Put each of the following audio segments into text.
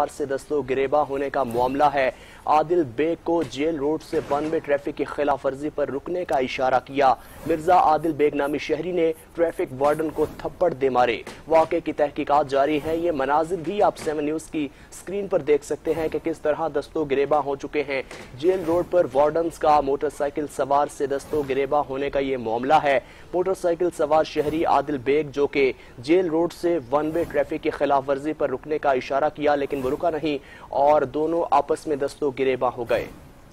से दस्तों गिरेबा होने का मामला है। आदिल बेग को जेल रोड से वन वे ट्रैफिक की खिलाफ वर्जी पर रुकने का इशारा किया। मिर्जा आदिल बेग नामी शहरी ने ट्रैफिक वार्डन को थप्पड़ दे मारे। वाक़े की तहकीकात जारी है। ये मनाजिर भी आप 7 न्यूज की स्क्रीन पर देख सकते हैं कि किस तरह दस्तों गिरेबा हो चुके हैं। जेल रोड पर वार्डन्स का मोटरसाइकिल सवार से दस्तों गिरेबा होने का ये मामला है। मोटरसाइकिल सवार शहरी आदिल बेग जो कि जेल रोड से वन वे ट्रैफिक की खिलाफ वर्जी पर रुकने का इशारा किया, लेकिन वो रुका नहीं और दोनों आपस में दस्तों गिरेबा हो गए।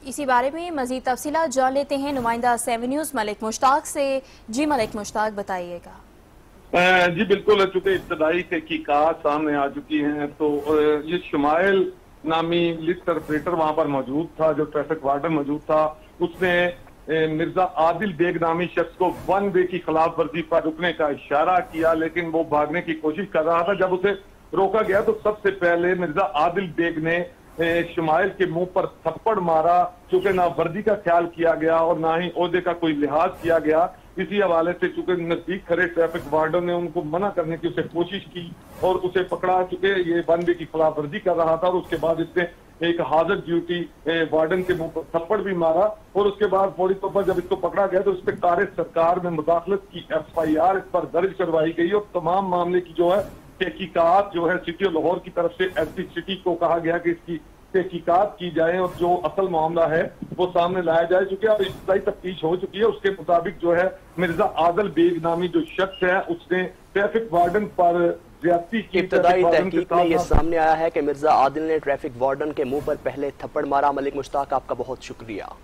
इसी बारे में मजीद तफसीलात जान लेते हैं नुमाइंदा 7 न्यूज मलिक मुश्ताक से। जी मलिक मुश्ताक, बताइएगा। जी बिल्कुल, चूंकि इब्तदाई तहकीकात सामने आ चुकी हैं तो ये शुमाइल नामी लिस्ट ऑपरेटर वहां पर मौजूद था, जो ट्रैफिक वार्डन मौजूद था, उसने मिर्जा आदिल बेग नामी शख्स को वन वे की खिलाफ वर्जी पर रुकने का इशारा किया, लेकिन वो भागने की कोशिश कर रहा था। जब उसे रोका गया तो सबसे पहले मिर्जा आदिल बेग ने शुमाइल के मुंह पर थप्पड़ मारा, चूंकि ना वर्दी का ख्याल किया गया और ना ही ओहदे का कोई लिहाज किया गया। इसी हवाले से चूंकि नजदीक खड़े ट्रैफिक वार्डन ने उनको मना करने की उसे कोशिश की और उसे पकड़ा, चूंकि ये वन वे की खिलाफ वर्जी कर रहा था। और उसके बाद इसने एक हाजिर ड्यूटी वार्डन के मुंह पर थप्पड़ भी मारा और उसके बाद फौरी तौर पर जब इसको पकड़ा गया तो इस पर कार्य सरकार में मुदाखलत की FIR इस पर दर्ज करवाई गई और तमाम मामले की जो है तहकीकात जो है सिटी लाहौर की तरफ से SP सिटी को कहा गया कि इसकी तहकीकात की जाए और जो असल मामला है वो सामने लाया जाए। चूंकि अब इब्तदाई तफ्तीश हो चुकी है, उसके मुताबिक जो है मिर्जा आदिल बेग नामी जो शख्स है उसने ट्रैफिक वार्डन पर ज्यादती की। इब्तदाई तहकीक में ये सामने आया है कि मिर्जा आदिल ने ट्रैफिक वार्डन के मुंह पर पहले थप्पड़ मारा। मलिक मुश्ताक, आपका बहुत शुक्रिया।